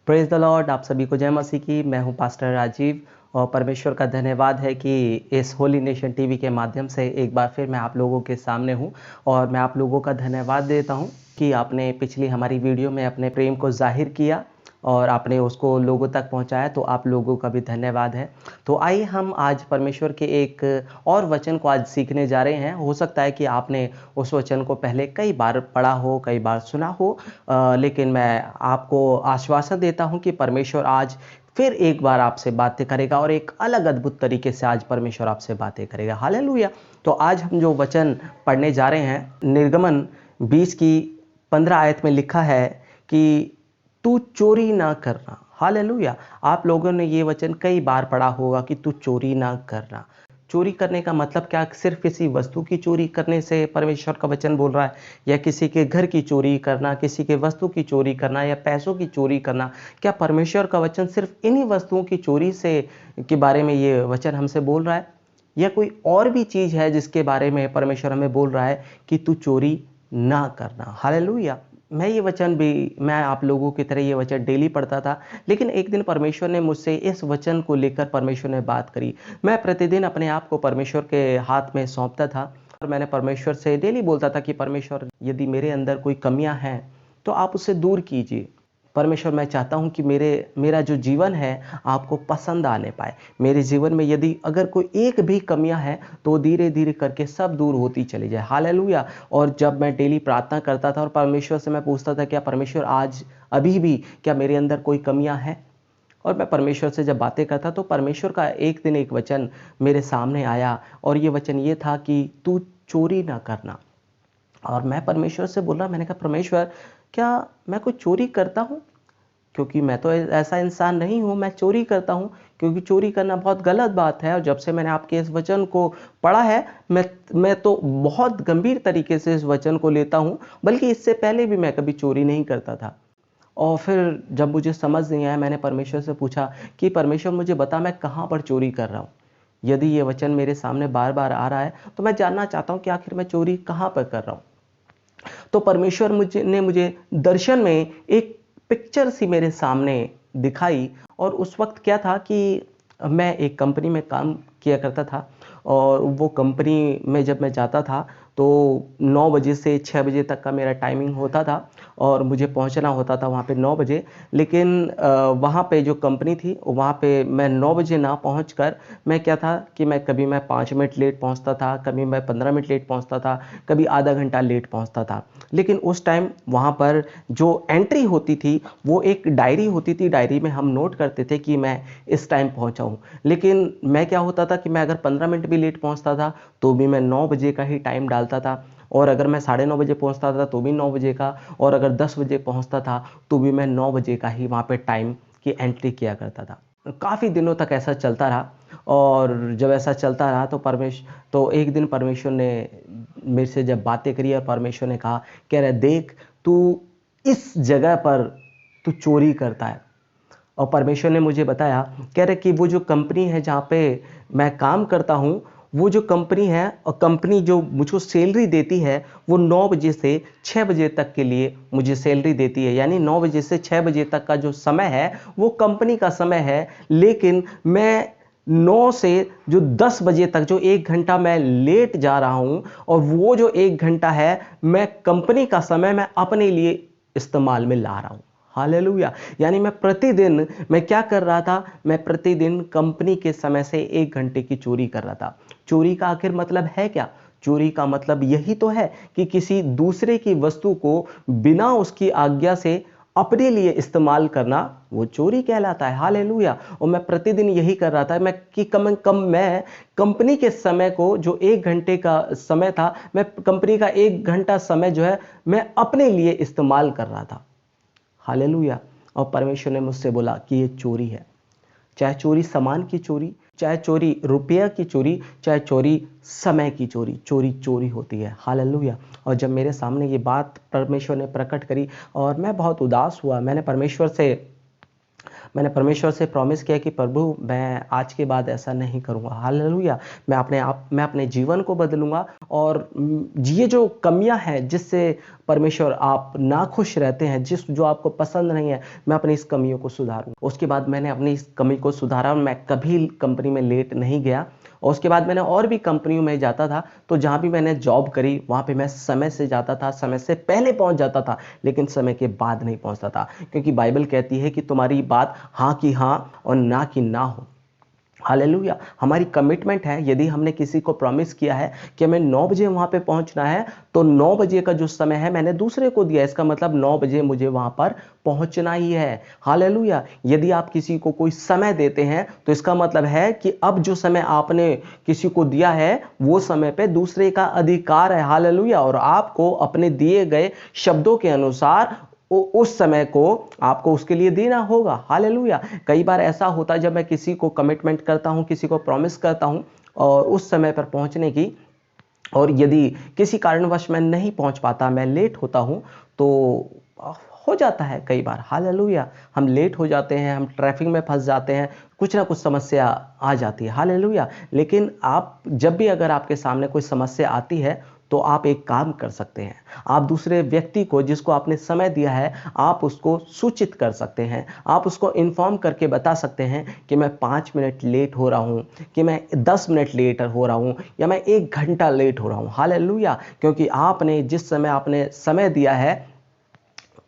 Praise the Lord. आप सभी को जय मसीह की। मैं हूं पास्टर राजीव और परमेश्वर का धन्यवाद है कि इस होली नेशन टीवी के माध्यम से एक बार फिर मैं आप लोगों के सामने हूं और मैं आप लोगों का धन्यवाद देता हूं कि आपने पिछली हमारी वीडियो में अपने प्रेम को जाहिर किया और आपने उसको लोगों तक पहुंचाया, तो आप लोगों का भी धन्यवाद है। तो आइए हम आज परमेश्वर के एक और वचन को आज सीखने जा रहे हैं। हो सकता है कि आपने उस वचन को पहले कई बार पढ़ा हो, कई बार सुना हो, लेकिन मैं आपको आश्वासन देता हूं कि परमेश्वर आज फिर एक बार आपसे बातें करेगा और एक अलग अद्भुत तरीके से आज परमेश्वर आपसे बातें करेगा। हालेलुया। तो आज हम जो वचन पढ़ने जा रहे हैं, निर्गमन 20 की 15 आयत में लिखा है कि तू चोरी ना करना। हालेलुया। आप लोगों ने ये वचन कई बार पढ़ा होगा कि तू चोरी ना करना। चोरी करने का मतलब क्या? सिर्फ किसी वस्तु की चोरी करने से परमेश्वर का वचन बोल रहा है, या किसी के घर की चोरी करना, किसी के वस्तु की चोरी करना, या पैसों की चोरी करना? क्या परमेश्वर का वचन सिर्फ इन्हीं वस्तुओं की चोरी से के बारे में ये वचन हमसे बोल रहा है, या कोई और भी चीज है जिसके बारे में परमेश्वर हमें बोल रहा है कि तू चोरी ना करना? हालेलुया। मैं आप लोगों की तरह ये वचन डेली पढ़ता था, लेकिन एक दिन परमेश्वर ने मुझसे इस वचन को लेकर परमेश्वर ने बात करी। मैं प्रतिदिन अपने आप को परमेश्वर के हाथ में सौंपता था और मैंने परमेश्वर से डेली बोलता था कि परमेश्वर, यदि मेरे अंदर कोई कमियां हैं तो आप उसे दूर कीजिए। परमेश्वर, मैं चाहता हूं कि मेरा जो जीवन है आपको पसंद आने पाए। मेरे जीवन में यदि अगर कोई एक भी कमियां हैं तो धीरे धीरे करके सब दूर होती चली जाए। हालेलुया। और जब मैं डेली प्रार्थना करता था और परमेश्वर से मैं पूछता था, क्या परमेश्वर आज अभी भी क्या मेरे अंदर कोई कमियां हैं? और मैं परमेश्वर से जब बातें करता तो परमेश्वर का एक दिन एक वचन मेरे सामने आया और ये वचन ये था कि तू चोरी ना करना। और मैं परमेश्वर से बोल रहा, मैंने कहा परमेश्वर, क्या मैं कोई चोरी करता हूँ? क्योंकि मैं तो ऐसा इंसान नहीं हूँ, मैं चोरी करता हूँ, क्योंकि चोरी करना बहुत गलत बात है। और जब से मैंने आपके इस वचन को पढ़ा है, मैं तो बहुत गंभीर तरीके से इस वचन को लेता हूँ, बल्कि इससे पहले भी मैं कभी चोरी नहीं करता था। और फिर जब मुझे समझ नहीं आया, मैंने परमेश्वर से पूछा कि परमेश्वर मुझे बता, मैं कहाँ पर चोरी कर रहा हूँ? यदि ये वचन मेरे सामने बार बार आ रहा है तो मैं जानना चाहता हूँ कि आखिर मैं चोरी कहाँ पर कर रहा हूँ। तो परमेश्वर मुझे दर्शन में एक पिक्चर सी मेरे सामने दिखाई। और उस वक्त क्या था कि मैं एक कंपनी में काम किया करता था और वो कंपनी में जब मैं जाता था तो 9 बजे से 6 बजे तक का मेरा टाइमिंग होता था और मुझे पहुंचना होता था वहाँ पे 9 बजे। लेकिन वहाँ पे जो कंपनी थी वहाँ पे मैं 9 बजे ना पहुँचकर मैं क्या था कि कभी मैं 5 मिनट लेट पहुँचता था, कभी मैं 15 मिनट लेट पहुँचता था, कभी आधा घंटा लेट पहुँचता था। लेकिन उस टाइम वहाँ पर जो एंट्री होती थी वो एक डायरी होती थी, डायरी में हम नोट करते थे कि मैं इस टाइम पहुँचा हूँ। लेकिन मैं क्या होता था कि मैं अगर 15 मिनट भी लेट पहुँचता था तो भी मैं 9 बजे का ही टाइम डालता था, और अगर मैं 9:30 बजे पहुँचता था तो भी 9 बजे का, और अगर 10 बजे पहुँचता था तो भी मैं 9 बजे का ही वहाँ पे टाइम की एंट्री किया करता था। काफ़ी दिनों तक ऐसा चलता रहा। और जब ऐसा चलता रहा तो एक दिन परमेश्वर ने मेरे से जब बातें करी और परमेश्वर ने कहा, कह रहे देख, तू इस जगह पर तू चोरी करता है। और परमेश्वर ने मुझे बताया, कह रहे कि वो जो कंपनी है जहाँ पे मैं काम करता हूँ, वो जो कंपनी है और कंपनी जो मुझको सैलरी देती है वो 9 बजे से 6 बजे तक के लिए मुझे सैलरी देती है। यानी 9 बजे से 6 बजे तक का जो समय है वो कंपनी का समय है। लेकिन मैं 9 से जो 10 बजे तक जो 1 घंटा मैं लेट जा रहा हूँ, और वो जो 1 घंटा है मैं कंपनी का समय मैं अपने लिए इस्तेमाल में ला रहा हूँ। हालेलुया। यानी मैं क्या कर रहा था? मैं प्रतिदिन कंपनी के समय से 1 घंटे की चोरी कर रहा था। चोरी का आखिर मतलब है क्या? चोरी का मतलब यही तो है कि किसी दूसरे की वस्तु को बिना उसकी आज्ञा से अपने लिए इस्तेमाल करना, वो चोरी कहलाता है। हालेलुया। और मैं प्रतिदिन यही कर रहा था। मैं कंपनी के समय को, जो 1 घंटे का समय था, मैं कंपनी का 1 घंटा समय जो है मैं अपने लिए इस्तेमाल कर रहा था। हालेलुया। और परमेश्वर ने मुझसे बोला कि ये चोरी है। चाहे चोरी सामान की चोरी, चाहे चोरी रुपया की चोरी, चाहे चोरी समय की चोरी, चोरी चोरी होती है। हालेलुया। और जब मेरे सामने ये बात परमेश्वर ने प्रकट करी और मैं बहुत उदास हुआ, मैंने परमेश्वर से प्रॉमिस किया कि प्रभु, मैं आज के बाद ऐसा नहीं करूंगा। हालेलुया। मैं अपने जीवन को बदलूंगा और ये जो कमियां हैं जिससे परमेश्वर आप नाखुश रहते हैं, जो आपको पसंद नहीं है, मैं अपनी इस कमियों को सुधारूँ। उसके बाद मैंने अपनी इस कमी को सुधारा और मैं कभी कंपनी में लेट नहीं गया। और उसके बाद मैंने और भी कंपनियों में जाता था, तो जहाँ भी मैंने जॉब करी वहाँ पे मैं समय से जाता था, समय से पहले पहुँच जाता था, लेकिन समय के बाद नहीं पहुँचता था, क्योंकि बाइबल कहती है कि तुम्हारी बात हाँ की हाँ और ना की ना हो। हालेलुया। हमारी कमिटमेंट है, यदि हमने किसी को प्रॉमिस किया है कि हमें 9 बजे वहां पे पहुंचना है, तो 9 बजे का जो समय है मैंने दूसरे को दिया, इसका मतलब 9 बजे मुझे वहां पर पहुंचना ही है। हालेलुया। यदि आप किसी को कोई समय देते हैं तो इसका मतलब है कि अब जो समय आपने किसी को दिया है वो समय पे दूसरे का अधिकार है। हालेलुया। और आपको अपने दिए गए शब्दों के अनुसार उस समय को आपको उसके लिए देना होगा। हालेलुया। कई बार ऐसा होता है जब मैं किसी को कमिटमेंट करता हूं, किसी को प्रॉमिस करता हूं और उस समय पर पहुंचने की, और यदि किसी कारणवश मैं नहीं पहुंच पाता, मैं लेट होता हूं, तो हो जाता है कई बार। हालेलुया। हम लेट हो जाते हैं, हम ट्रैफिक में फंस जाते हैं, कुछ ना कुछ समस्या आ जाती है। हालेलुया। लेकिन आप जब भी अगर आपके सामने कोई समस्या आती है तो आप एक काम कर सकते हैं, आप दूसरे व्यक्ति को जिसको आपने समय दिया है आप उसको सूचित कर सकते हैं, आप उसको इन्फॉर्म करके बता सकते हैं कि मैं 5 मिनट लेट हो रहा हूं, कि मैं 10 मिनट लेट हो रहा हूं, या मैं 1 घंटा लेट हो रहा हूं। हालेलुया। क्योंकि आपने जिस समय आपने समय दिया है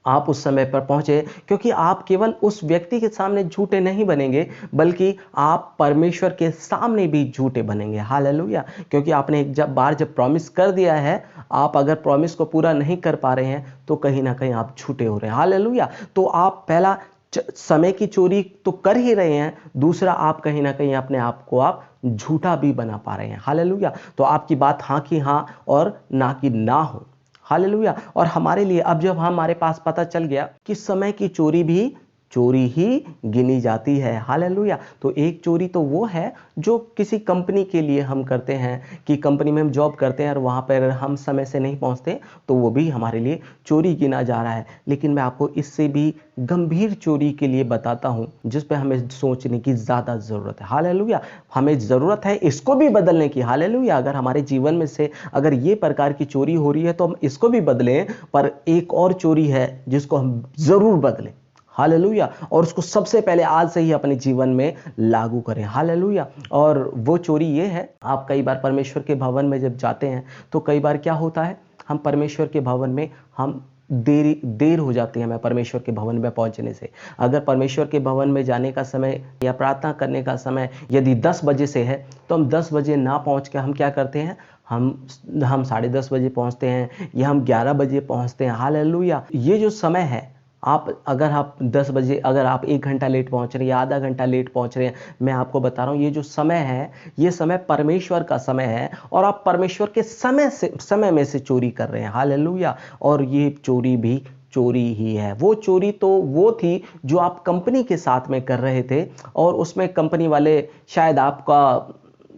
आप उस समय पर पहुंचे, क्योंकि आप केवल उस व्यक्ति के सामने झूठे नहीं बनेंगे, बल्कि आप परमेश्वर के सामने भी झूठे बनेंगे। हालेलुया। क्योंकि आपने जब प्रॉमिस कर दिया है, आप अगर प्रॉमिस को पूरा नहीं कर पा रहे हैं तो कहीं ना कहीं आप झूठे हो रहे हैं। हालेलुया। तो आप पहला समय की चोरी तो कर ही रहे हैं, दूसरा आप कहीं ना कहीं अपने आप को आप झूठा भी बना पा रहे हैं। हालेलुया। तो आपकी बात हाँ की हाँ और ना की ना हो। हालेलुया। और हमारे लिए अब जब हमारे पास पता चल गया कि समय की चोरी भी चोरी ही गिनी जाती है। हालेलुया। तो एक चोरी तो वो है जो किसी कंपनी के लिए हम करते हैं, कि कंपनी में हम जॉब करते हैं और वहाँ पर हम समय से नहीं पहुँचते, तो वो भी हमारे लिए चोरी गिना जा रहा है। लेकिन मैं आपको इससे भी गंभीर चोरी के लिए बताता हूँ, जिस पर हमें सोचने की ज़्यादा ज़रूरत है। हालेलुया। हमें ज़रूरत है इसको भी बदलने की। हालेलुया। अगर हमारे जीवन में से अगर ये प्रकार की चोरी हो रही है तो हम इसको भी बदलें, पर एक और चोरी है जिसको हम ज़रूर बदलें। हालेलुया। और उसको सबसे पहले आज से ही अपने जीवन में लागू करें। हालेलुया। और वो चोरी ये है, आप कई बार परमेश्वर के भवन में जब जाते हैं तो कई बार क्या होता है, हम परमेश्वर के भवन में हम देर हो जाती है हमें परमेश्वर के भवन में पहुंचने से। अगर परमेश्वर के भवन में जाने का समय या प्रार्थना करने का समय यदि 10 बजे से है, तो हम 10 बजे ना पहुंच के हम क्या करते हैं, हम 10:30 बजे पहुंचते हैं या हम 11 बजे पहुंचते हैं। हालेलुया। ये जो समय है, आप 10 बजे अगर आप 1 घंटा लेट पहुंच रहे हैं या आधा घंटा लेट पहुंच रहे हैं, मैं आपको बता रहा हूं, ये जो समय है, ये समय परमेश्वर का समय है और आप परमेश्वर के समय में से चोरी कर रहे हैं। हालेलुया। और ये चोरी भी चोरी ही है। वो चोरी तो वो थी जो आप कंपनी के साथ में कर रहे थे, और उसमें कंपनी वाले शायद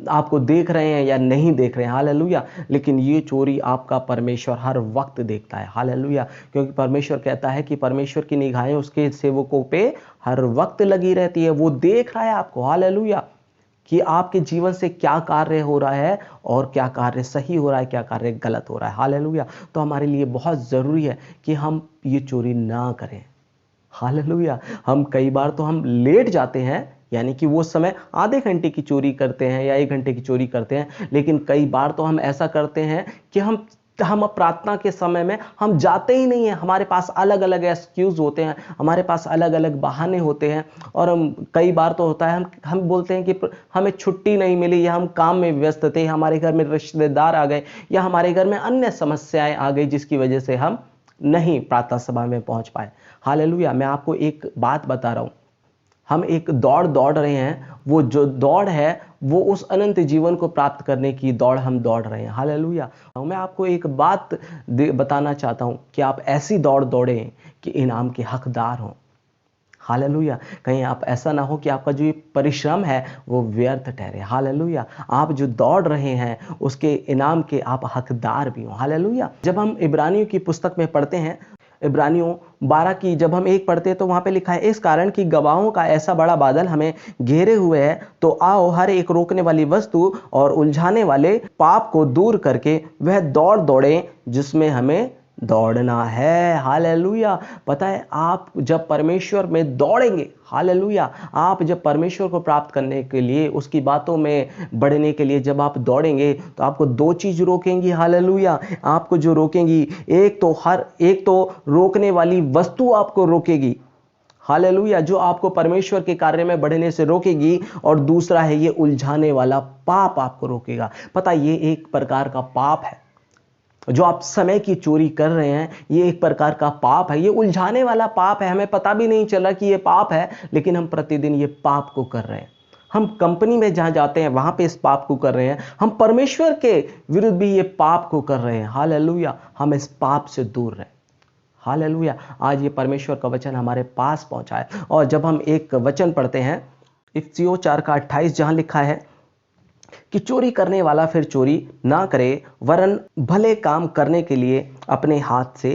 आपको देख रहे हैं या नहीं देख रहे हैं। हालेलुया। लेकिन ये चोरी आपका परमेश्वर हर वक्त देखता है। हालेलुया। क्योंकि परमेश्वर कहता है कि परमेश्वर की निगाहें उसके सेवकों पे हर वक्त लगी रहती है, वो देख रहा है आपको। हालेलुया। कि आपके जीवन से क्या कार्य हो रहा है और क्या कार्य सही हो रहा है, क्या कार्य गलत हो रहा है। हालेलुया। तो हमारे लिए बहुत जरूरी है कि हम ये चोरी ना करें। हालेलुया। हम कई बार तो हम लेट जाते हैं, यानी कि वो समय आधे घंटे की चोरी करते हैं या 1 घंटे की चोरी करते हैं, लेकिन कई बार तो हम ऐसा करते हैं कि हम प्रार्थना के समय में हम जाते ही नहीं हैं। हमारे पास अलग अलग एक्सक्यूज होते हैं, हमारे पास अलग अलग बहाने होते हैं, और कई बार तो होता है हम बोलते हैं कि हमें छुट्टी नहीं मिली, या हम काम में व्यस्त थे, हमारे घर में रिश्तेदार आ गए, या हमारे घर में अन्य समस्याएं आ गई जिसकी वजह से हम नहीं प्रार्थना सभा में पहुंच पाए। हालेलुया। मैं आपको एक बात बता रहा हूं, हम एक दौड़ रहे हैं, वो जो दौड़ है वो उस अनंत जीवन को प्राप्त करने की दौड़ हम दौड़ रहे हैं। हालेलुया। मैं आपको एक बात बताना चाहता हूं कि आप ऐसी दौड़ दौड़ें कि इनाम के हकदार हों। हालेलुया। कहीं आप ऐसा ना हो कि आपका जो ये परिश्रम है वो व्यर्थ ठहरे। हालेलुया। आप जो दौड़ रहे हैं उसके इनाम के आप हकदार भी हो। हालेलुया। जब हम इब्रानियों की पुस्तक में पढ़ते हैं, इब्रानियों 12 की जब हम 1 पढ़ते हैं तो वहां पे लिखा है, इस कारण कि गवाहों का ऐसा बड़ा बादल हमें घेरे हुए है, तो आओ हर एक रोकने वाली वस्तु और उलझाने वाले पाप को दूर करके वह दौड़ दौड़े जिसमें हमें दौड़ना है। हालेलुया। पता है, आप जब परमेश्वर में दौड़ेंगे, हालेलुया, आप जब परमेश्वर को प्राप्त करने के लिए, उसकी बातों में बढ़ने के लिए जब आप दौड़ेंगे, तो आपको दो चीज रोकेंगी। हालेलुया। आपको जो रोकेंगी, एक तो रोकने वाली वस्तु आपको रोकेगी, हालेलुया, जो आपको परमेश्वर के कार्य में बढ़ने से रोकेगी, और दूसरा है ये उलझाने वाला पाप आपको रोकेगा। पता, ये एक प्रकार का पाप है जो आप समय की चोरी कर रहे हैं। ये एक प्रकार का पाप है, ये उलझाने वाला पाप है। हमें पता भी नहीं चला कि ये पाप है, लेकिन हम प्रतिदिन ये पाप को कर रहे हैं। हम कंपनी में जहां जाते हैं वहां पे इस पाप को कर रहे हैं। हम परमेश्वर के विरुद्ध भी ये पाप को कर रहे हैं। हालेलुया। हम इस पाप से दूर रहें। हालेलुया। आज ये परमेश्वर का वचन हमारे पास पहुंचा है, और जब हम एक वचन पढ़ते हैं इफिसियों 4:28, जहां लिखा है कि चोरी करने वाला फिर चोरी ना करे, वरन भले काम करने के लिए अपने हाथ से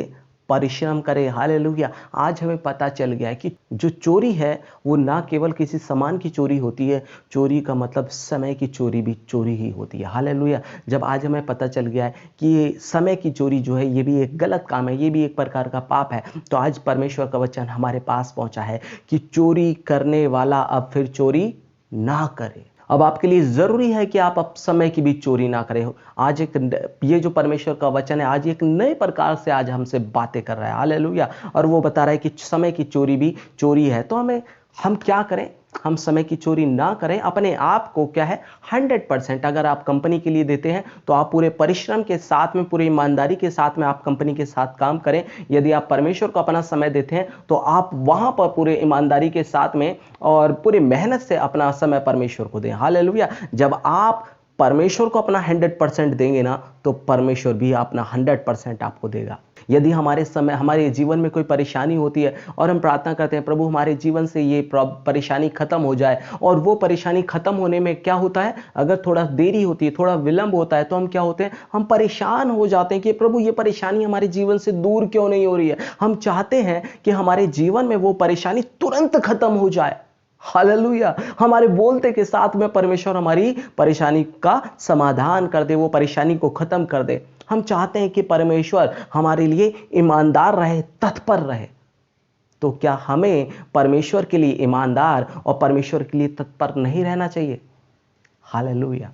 परिश्रम करे। हालेलुया। आज हमें पता चल गया है कि जो चोरी है वो ना केवल किसी सामान की चोरी होती है, चोरी का मतलब समय की चोरी भी चोरी ही होती है। हालेलुया। जब आज हमें पता चल गया है कि ये समय की चोरी जो है ये भी एक गलत काम है, ये भी एक प्रकार का पाप है, तो आज परमेश्वर का वचन हमारे पास पहुंचा है कि चोरी करने वाला अब फिर चोरी ना करे। अब आपके लिए जरूरी है कि आप अब समय की भी चोरी ना करें। आज ये जो परमेश्वर का वचन है, आज एक नए प्रकार से आज हमसे बातें कर रहा है। हालेलुया। और वो बता रहा है कि समय की चोरी भी चोरी है। तो हम क्या करें? हम समय की चोरी ना करें। अपने आप को क्या है, 100%, अगर आप कंपनी के लिए देते हैं तो आप पूरे परिश्रम के साथ में, पूरी ईमानदारी के साथ में आप कंपनी के साथ काम करें। यदि आप परमेश्वर को अपना समय देते हैं तो आप वहां पर पूरे ईमानदारी के साथ में और पूरी मेहनत से अपना समय परमेश्वर को दें। हालेलुया। जब आप परमेश्वर को अपना 100% देंगे ना, तो परमेश्वर भी अपना 100% आपको देगा। यदि हमारे जीवन में कोई परेशानी होती है और हम प्रार्थना करते हैं, प्रभु हमारे जीवन से ये परेशानी खत्म हो जाए, और वो परेशानी खत्म होने में क्या होता है, अगर थोड़ा देरी होती है, थोड़ा विलंब होता है, तो हम क्या होते हैं, हम परेशान हो जाते हैं कि प्रभु ये परेशानी हमारे जीवन से दूर क्यों नहीं हो रही है। हम चाहते हैं कि हमारे जीवन में वो परेशानी तुरंत खत्म हो जाए। हालेलुया। हमारे बोलते के साथ में परमेश्वर हमारी परेशानी का समाधान कर दे, वो परेशानी को खत्म कर दे। हम चाहते हैं कि परमेश्वर हमारे लिए ईमानदार रहे, तत्पर रहे। तो क्या हमें परमेश्वर के लिए ईमानदार और परमेश्वर के लिए तत्पर नहीं रहना चाहिए? हालेलुया।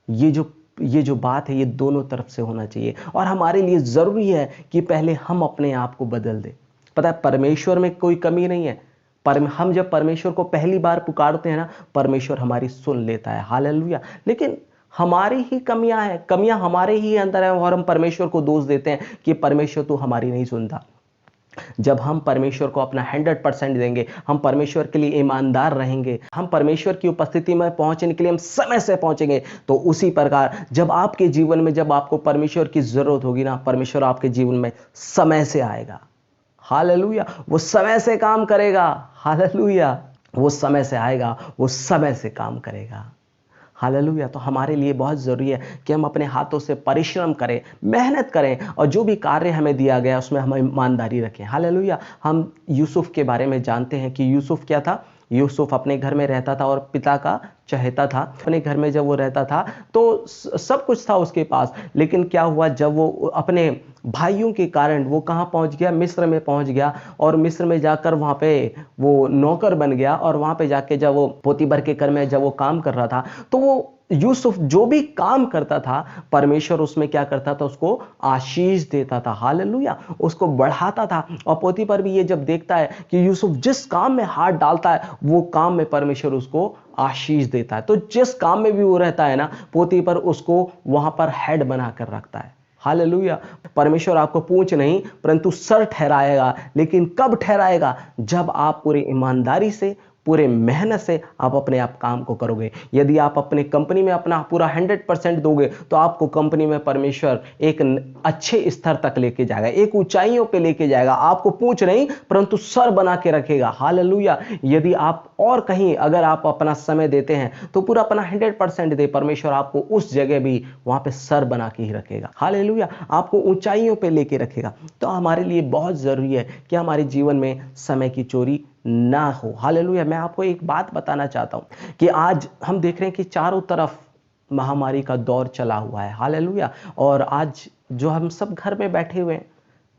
ये जो बात है, ये दोनों तरफ से होना चाहिए, और हमारे लिए जरूरी है कि पहले हम अपने आप को बदल दें। पता है, परमेश्वर में कोई कमी नहीं है। हम जब परमेश्वर को पहली बार पुकारते हैं ना, परमेश्वर हमारी सुन लेता है। हालेलुया। लेकिन हमारी ही कमियां हैं, कमियां हमारे ही अंदर है, और हम परमेश्वर को दोष देते हैं कि परमेश्वर तू हमारी नहीं सुनता। जब हम परमेश्वर को अपना 100% देंगे, हम परमेश्वर के लिए ईमानदार रहेंगे, हम परमेश्वर की उपस्थिति में पहुंचने के लिए हम समय से पहुंचेंगे, तो उसी प्रकार जब आपके जीवन में, जब आपको परमेश्वर की जरूरत होगी ना, परमेश्वर आपके जीवन में समय से आएगा। हालेलुया। वो समय से काम करेगा। हालेलुया। वो समय से आएगा, वो समय से काम करेगा। हालेलुया। तो हमारे लिए बहुत जरूरी है कि हम अपने हाथों से परिश्रम करें, मेहनत करें, और जो भी कार्य हमें दिया गया उसमें हम ईमानदारी रखें। हालेलुया। हम यूसुफ के बारे में जानते हैं कि यूसुफ क्या था। यूसुफ अपने घर में रहता था और पिता का चहेता था। अपने घर में जब वो रहता था तो सब कुछ था उसके पास, लेकिन क्या हुआ, जब वो अपने भाइयों के कारण वो कहां पहुंच गया, मिस्र में पहुंच गया, और मिस्र में जाकर वहां पे वो नौकर बन गया, और वहां पे जाके जब वो पोतीबर के घर में जब वो काम कर रहा था, तो वो यूसुफ जो भी काम करता था, परमेश्वर उसमें क्या करता था, उसको आशीष देता था। हालेलुया। उसको बढ़ाता था। और पोतीपर भी ये जब देखता है कि यूसुफ जिस काम में हाथ डालता है, वो काम में परमेश्वर उसको आशीष देता है, तो जिस काम में भी वो रहता है ना, पोतीपर उसको वहां पर हेड बनाकर रखता है। हालेलुया। परमेश्वर आपको पूंछ नहीं परंतु सर ठहराएगा, लेकिन कब ठहराएगा, जब आप पूरी ईमानदारी से, पूरे मेहनत से आप अपने आप काम को करोगे। यदि आप अपने कंपनी में अपना पूरा 100% दोगे, तो आपको कंपनी में परमेश्वर एक अच्छे स्तर तक लेके जाएगा, एक ऊंचाइयों पे लेके जाएगा। आपको पूंछ नहीं परंतु सर बना के रखेगा। हालेलुया। यदि आप और कहीं अगर आप अपना समय देते हैं तो पूरा अपना 100% दे, परमेश्वर आपको उस जगह भी वहां पे सर बना के ही रखेगा। हालेलुया। आपको ऊंचाइयों पे लेके रखेगा। तो हमारे लिए बहुत जरूरी है कि हमारे जीवन में समय की चोरी ना हो। हालेलुया। मैं आपको एक बात बताना चाहता हूं कि आज हम देख रहे हैं कि चारों तरफ महामारी का दौर चला हुआ है। हालेलुया। और आज जो हम सब घर में बैठे हुए हैं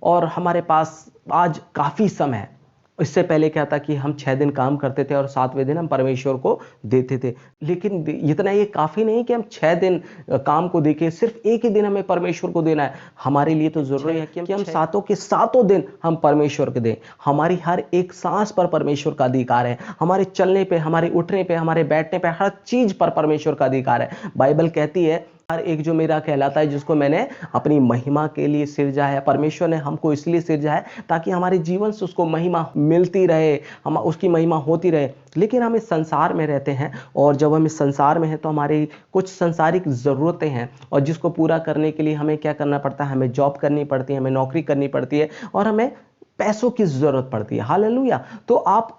और हमारे पास आज काफ़ी समय है। इससे पहले क्या था कि हम 6 दिन काम करते थे और 7वें दिन हम परमेश्वर को देते थे। लेकिन इतना ये काफ़ी नहीं कि हम 6 दिन काम को देके सिर्फ एक ही दिन हमें परमेश्वर को देना है। हमारे लिए तो ज़रूरी है कि हम सातों के सातों दिन हम परमेश्वर को दें। हमारी हर एक सांस पर परमेश्वर का अधिकार है। हमारे चलने पे, हमारे उठने पे, हमारे बैठने पे, हर चीज़ पर परमेश्वर का अधिकार है। बाइबल कहती है हर एक जो मेरा कहलाता है जिसको मैंने अपनी महिमा के लिए सिरजा है। परमेश्वर ने हमको इसलिए सिरजा है ताकि हमारे जीवन से उसको महिमा मिलती रहे, हम उसकी महिमा होती रहे। लेकिन हम इस संसार में रहते हैं और जब हम इस संसार में हैं तो हमारी कुछ संसारिक ज़रूरतें हैं और जिसको पूरा करने के लिए हमें क्या करना पड़ता है, हमें जॉब करनी पड़ती है, हमें नौकरी करनी पड़ती है और हमें पैसों की ज़रूरत पड़ती है। हालेलुया। तो आप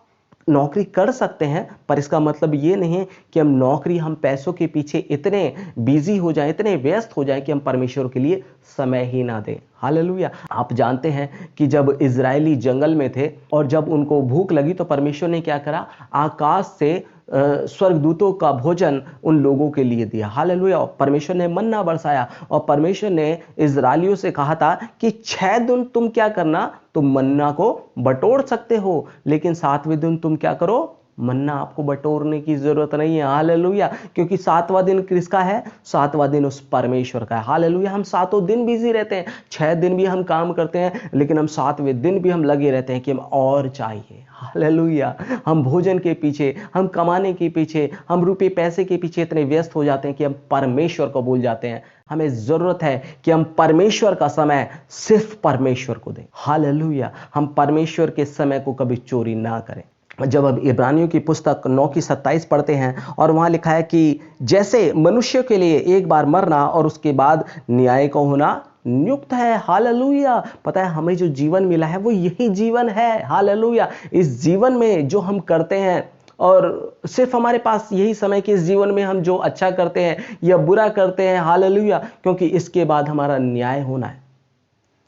नौकरी कर सकते हैं पर इसका मतलब ये नहीं है कि हम पैसों के पीछे इतने बिजी हो जाएं, इतने व्यस्त हो जाएं कि हम परमेश्वर के लिए समय ही ना दें। हालेलुया। आप जानते हैं कि जब इजरायली जंगल में थे और जब उनको भूख लगी तो परमेश्वर ने क्या करा, आकाश से स्वर्गदूतों का भोजन उन लोगों के लिए दिया। हालेलुया। परमेश्वर ने मन्ना बरसाया और परमेश्वर ने इजरायलियों से कहा था कि 6 दिन तुम क्या करना, तुम मन्ना को बटोर सकते हो, लेकिन 7वें दिन तुम क्या करो, मन्ना आपको बटोरने की जरूरत नहीं है। हालेलुया। क्योंकि 7वां दिन किसका है, 7वां दिन उस परमेश्वर का है। हालेलुया। हम 7 दिन बिजी रहते हैं, 6 दिन भी हम काम करते हैं, लेकिन हम 7वें दिन भी हम लगे रहते हैं कि हम और चाहिए। हालेलुया। हम भोजन के पीछे, हम कमाने के पीछे, हम रुपए पैसे के पीछे इतने व्यस्त हो जाते हैं कि हम परमेश्वर को भूल जाते हैं। हमें जरूरत है कि हम परमेश्वर का समय सिर्फ परमेश्वर को दें। हालेलुया। हम परमेश्वर के समय को कभी चोरी ना करें। जब अब इब्रानियों की पुस्तक 9:27 पढ़ते हैं और वहां लिखा है कि जैसे मनुष्य के लिए एक बार मरना और उसके बाद न्याय को होना नियुक्त है। हालेलुया। पता है हमें जो जीवन मिला है वो यही जीवन है। हालेलुया। इस जीवन में जो हम करते हैं और सिर्फ हमारे पास यही समय कि इस जीवन में हम जो अच्छा करते हैं या बुरा करते हैं। हालेलुया। क्योंकि इसके बाद हमारा न्याय होना है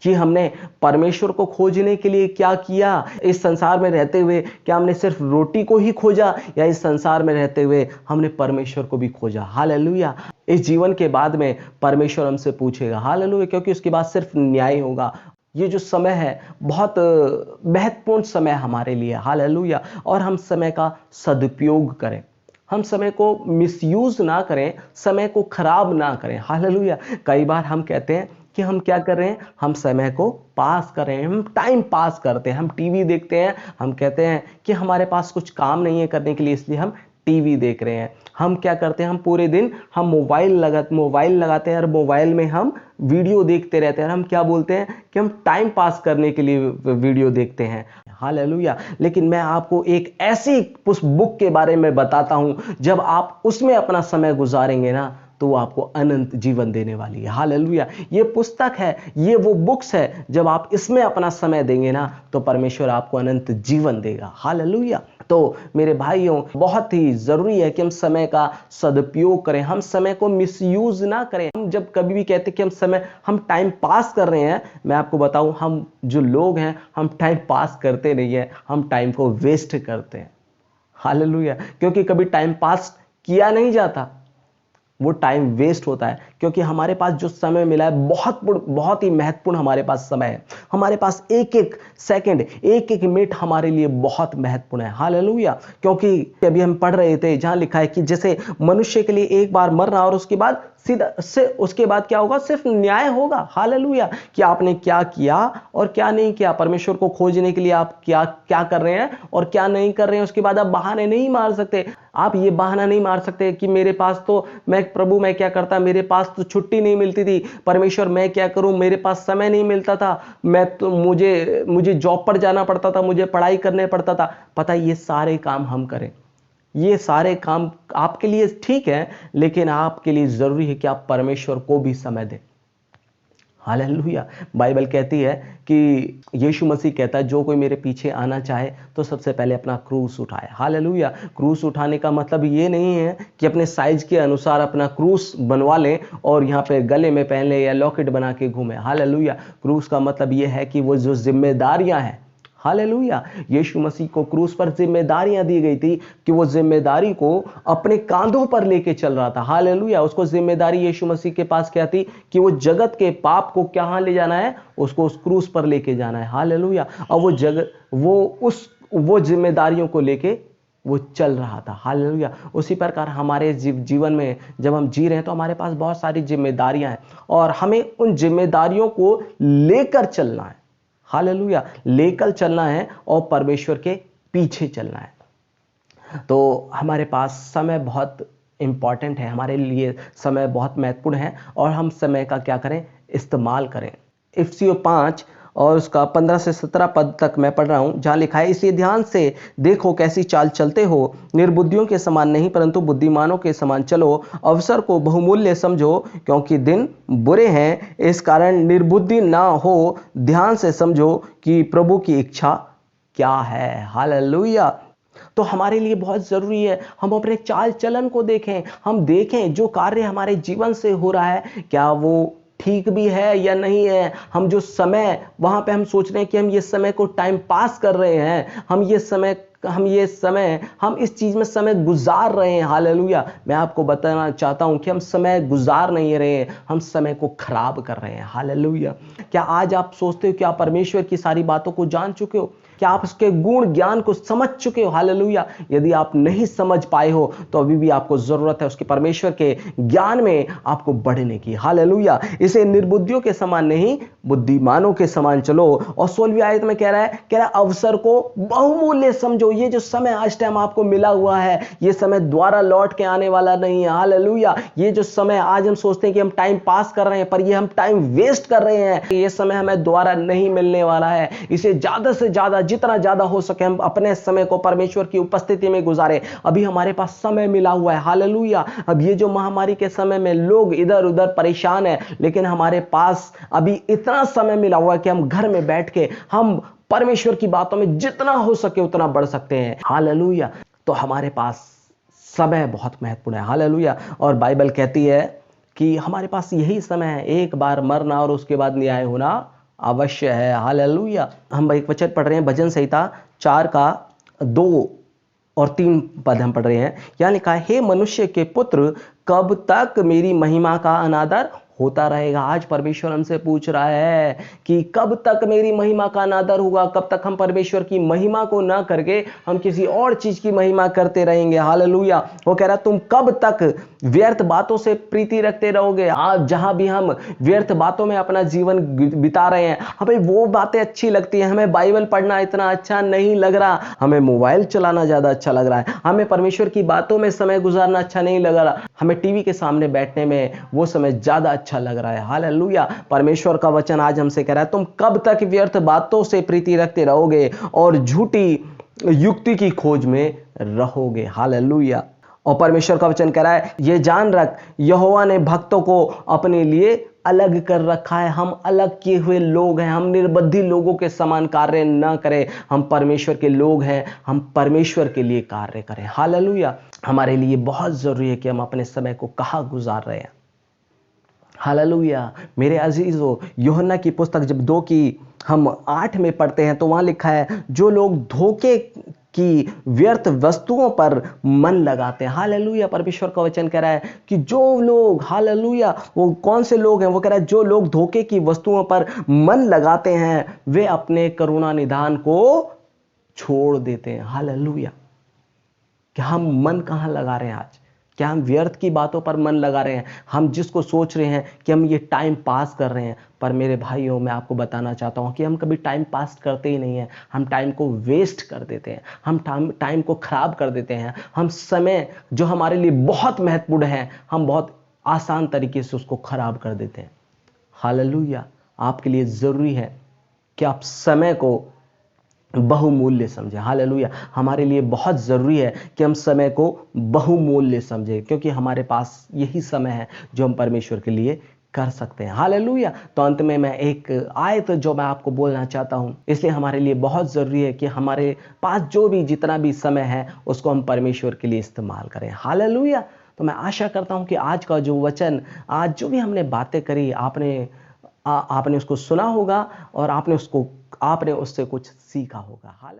कि हमने परमेश्वर को खोजने के लिए क्या किया। इस संसार में रहते हुए क्या हमने सिर्फ रोटी को ही खोजा या इस संसार में रहते हुए हमने परमेश्वर को भी खोजा। हालेलुया। इस जीवन के बाद में परमेश्वर हमसे पूछेगा। हालेलुया। क्योंकि उसके बाद सिर्फ न्याय होगा। ये जो समय है बहुत महत्वपूर्ण समय हमारे लिए। हालेलुया। और हम समय का सदुपयोग करें, हम समय को मिसयूज ना करें, समय को खराब ना करें। हालेलुया। कई बार हम कहते हैं कि हम क्या कर रहे हैं, हम समय को पास कर रहे हैं, हम टाइम पास करते हैं, हम टीवी देखते हैं। हम कहते हैं कि हमारे पास कुछ काम नहीं है करने के लिए इसलिए हम टीवी देख रहे हैं। हम क्या करते हैं, हम पूरे दिन हम मोबाइल लगाते हैं और मोबाइल में हम वीडियो देखते रहते हैं। हम क्या बोलते हैं कि हम टाइम पास करने के लिए वीडियो देखते हैं। हालेलुया। लेकिन मैं आपको एक ऐसी बुक के बारे में बताता हूं, जब आप उसमें अपना समय गुजारेंगे ना तो वो आपको अनंत जीवन देने वाली है। हालेलुया। ये पुस्तक है, ये वो बुक्स है, जब आप इसमें अपना समय देंगे ना तो परमेश्वर आपको अनंत जीवन देगा। हालेलुया। तो मेरे भाइयों, बहुत ही जरूरी है कि हम समय का सदुपयोग करें, हम समय को मिसयूज ना करें। हम जब कभी भी कहते हैं कि हम टाइम पास कर रहे हैं, मैं आपको बताऊं, हम जो लोग हैं हम टाइम पास करते नहीं है, हम टाइम को वेस्ट करते हैं। हालेलुया। क्योंकि कभी टाइम पास किया नहीं जाता, वो टाइम वेस्ट होता है। क्योंकि हमारे पास जो समय मिला है बहुत ही महत्वपूर्ण हमारे पास समय है। हमारे पास एक एक सेकंड, एक एक मिनट हमारे लिए बहुत महत्वपूर्ण है। हालेलुया। क्योंकि अभी हम पढ़ रहे थे जहां लिखा है कि जैसे मनुष्य के लिए एक बार मरना और उसके बाद उसके बाद क्या होगा, सिर्फ न्याय होगा। हालेलुया। कि आपने क्या किया और क्या नहीं किया, परमेश्वर को खोजने के लिए आप क्या क्या कर रहे हैं और क्या नहीं कर रहे हैं। उसके बाद आप बहाने नहीं मार सकते। आप ये बहाना नहीं मार सकते कि मेरे पास तो मैं क्या करता, मेरे पास तो छुट्टी नहीं मिलती थी, परमेश्वर मैं क्या करूं, मेरे पास समय नहीं मिलता था, मैं तो मुझे जॉब पर जाना पड़ता था, मुझे पढ़ाई करने पड़ता था। पता है ये सारे काम हम करें, ये सारे काम आपके लिए ठीक है, लेकिन आपके लिए जरूरी है कि आप परमेश्वर को भी समय दें। हालेलुया। बाइबल कहती है कि यीशु मसीह कहता है जो कोई मेरे पीछे आना चाहे तो सबसे पहले अपना क्रूस उठाए। हालेलुया। क्रूस उठाने का मतलब ये नहीं है कि अपने साइज के अनुसार अपना क्रूस बनवा लें और यहाँ पे गले में पहन ले या लॉकेट बना के घूमे। हालेलुया। क्रूस का मतलब ये है कि वो जो जिम्मेदारियां हैं, हालेलुया। यीशु मसीह को क्रूस पर जिम्मेदारियां दी गई थी कि वो जिम्मेदारी को अपने कांधों पर लेके चल रहा था। हालेलुया। उसको जिम्मेदारी यीशु मसीह के पास क्या थी कि वो जगत के पाप को कहां ले जाना है, उसको उस क्रूस पर लेके जाना है। हालेलुया। और वो जिम्मेदारियों को लेके वो चल रहा था। हालेलुया। उसी प्रकार हमारे जीवन में जब हम जी रहे हैं तो हमारे पास बहुत सारी जिम्मेदारियां हैं और हमें उन जिम्मेदारियों को लेकर चलना है। हालेलुया। लेकर चलना है और परमेश्वर के पीछे चलना है। तो हमारे पास समय बहुत इंपॉर्टेंट है, हमारे लिए समय बहुत महत्वपूर्ण है और हम समय का क्या करें, इस्तेमाल करें। इफिसियों 5 और उसका 15 से 17 पद तक मैं पढ़ रहा हूं, जहां लिखा है, इसलिए ध्यान से देखो कैसी चाल चलते हो, निर्बुद्धियों के समान नहीं परंतु बुद्धिमानों के समान चलो, अवसर को बहुमूल्य समझो क्योंकि दिन बुरे हैं, इस कारण निर्बुद्धि ना हो, ध्यान से समझो कि प्रभु की इच्छा क्या है। हालेलुया। तो हमारे लिए बहुत जरूरी है हम अपने चाल चलन को देखें, हम देखें जो कार्य हमारे जीवन से हो रहा है क्या वो ठीक भी है या नहीं है। हम जो समय वहां पे हम सोच रहे हैं कि हम ये समय को टाइम पास कर रहे हैं, हम इस चीज में समय गुजार रहे हैं। हालेलुया। मैं आपको बताना चाहता हूं कि हम समय गुजार नहीं रहे हैं, हम समय को खराब कर रहे हैं। हालेलुया। क्या आज आप सोचते हो कि आप परमेश्वर की सारी बातों को जान चुके हो? क्या आप उसके गुण ज्ञान को समझ चुके हो? हालेलुया। यदि आप नहीं समझ पाए हो तो अभी भी आपको जरूरत है उसके परमेश्वर के ज्ञान में आपको बढ़ने की। हालेलुया। इसे निर्बुद्धियों के समान नहीं बुद्धिमानों के समान चलो। और 16वीं आयत में कह रहा है अवसर को बहुमूल्य समझो। ये जो समय आज टाइम आपको मिला हुआ है, ये समय दोबारा लौट के आने वाला नहीं है। हालेलुया। ये जो समय आज हम सोचते हैं कि हम टाइम पास कर रहे हैं, पर ये हम टाइम वेस्ट कर रहे हैं। ये समय हमें दोबारा नहीं मिलने वाला है। इसे ज्यादा से ज्यादा, जितना ज्यादा हो सके हम अपने समय को परमेश्वर की उपस्थिति में गुजारें। अभी हमारे पास समय मिला हुआ है। हालेलुया। अब ये जो महामारी के समय में लोग इधर उधर परेशान है, लेकिन हमारे पास अभी इतना समय मिला हुआ है कि हम घर में बैठ के हम परमेश्वर की बातों में जितना हो सके उतना बढ़ सकते हैं। हालेलुया। तो हमारे पास समय बहुत महत्वपूर्ण है। हालेलुया। और बाइबल कहती है कि हमारे पास यही समय है, एक बार मरना और उसके बाद न्याय होना अवश्य है। हालेलुया। हम एक वचन पढ़ रहे हैं, भजन संहिता 4 का 2 और 3 पद हम पढ़ रहे हैं। यहां लिखा है, हे मनुष्य के पुत्र, कब तक मेरी महिमा का अनादर होता रहेगा। आज परमेश्वर हमसे पूछ रहा है कि कब तक मेरी महिमा का अनादर होगा, कब तक हम परमेश्वर की महिमा को ना करके हम किसी और चीज की महिमा करते रहेंगे। हालेलुया। वो कह रहा तुम कब तक व्यर्थ बातों से प्रीति रखते रहोगे। आज जहां भी हम व्यर्थ बातों में अपना जीवन बिता रहे हैं, हमें वो बातें अच्छी लगती है, हमें बाइबल पढ़ना इतना अच्छा नहीं लग रहा, हमें मोबाइल चलाना ज्यादा अच्छा लग रहा है, हमें परमेश्वर की बातों में समय गुजारना अच्छा नहीं लग रहा, हमें टीवी के सामने बैठने में वो समय ज्यादा अच्छा लग रहा है। हालेलुया। परमेश्वर का वचन आज हमसे कह रहा है तुम कब तक व्यर्थ बातों से प्रीति रखते रहोगे और झूठी युक्ति की खोज में रहोगे। हालेलुया। और परमेश्वर का वचन कह रहा है ये जान रख, यहोवा ने भक्तों को अपने लिए अलग कर रखा है। हम अलग किए हुए लोग हैं, हम निर्बुद्धि लोगों के समान कार्य ना करें, हम परमेश्वर के लोग हैं, हम परमेश्वर के लिए कार्य करें। हालेलुया। हमारे लिए बहुत जरूरी है कि हम अपने समय को कहां गुजार रहे हैं। हालेलुया। मेरे अजीजों, यूहन्ना की पुस्तक जब 2 की हम 8 में पढ़ते हैं तो वहां लिखा है जो लोग धोखे की व्यर्थ वस्तुओं पर मन लगाते हैं। हालेलुया। परमेश्वर का वचन कह रहा है कि जो लोग, हालेलुया, वो कौन से लोग हैं, वो कह रहा है जो लोग धोखे की वस्तुओं पर मन लगाते हैं वे अपने करुणा निधान को छोड़ देते हैं। हालेलुया। क्या हम मन कहां लगा रहे हैं आज? क्या हम व्यर्थ की बातों पर मन लगा रहे हैं? हम जिसको सोच रहे हैं कि हम ये टाइम पास कर रहे हैं, पर मेरे भाइयों मैं आपको बताना चाहता हूं कि हम कभी टाइम पास करते ही नहीं हैं। हम टाइम को वेस्ट कर देते हैं, हम टाइम को खराब कर देते हैं। हम समय जो हमारे लिए बहुत महत्वपूर्ण है, हम बहुत आसान तरीके से उसको खराब कर देते हैं। हालेलुया। आपके लिए जरूरी है कि आप समय को बहुमूल्य समझे। हालेलुया। हमारे लिए बहुत जरूरी है कि हम समय को बहुमूल्य समझें, क्योंकि हमारे पास यही समय है जो हम परमेश्वर के लिए कर सकते हैं। हालेलुया। तो अंत में मैं एक आयत जो मैं आपको बोलना चाहता हूं, इसलिए हमारे लिए बहुत जरूरी है कि हमारे पास जो भी जितना भी समय है उसको हम परमेश्वर के लिए इस्तेमाल करें। हालेलुया। तो मैं आशा करता हूं कि आज का जो वचन, आज जो भी हमने बातें करी, आपने उसको सुना होगा और आपने उसको आपने उससे कुछ सीखा होगा। हाल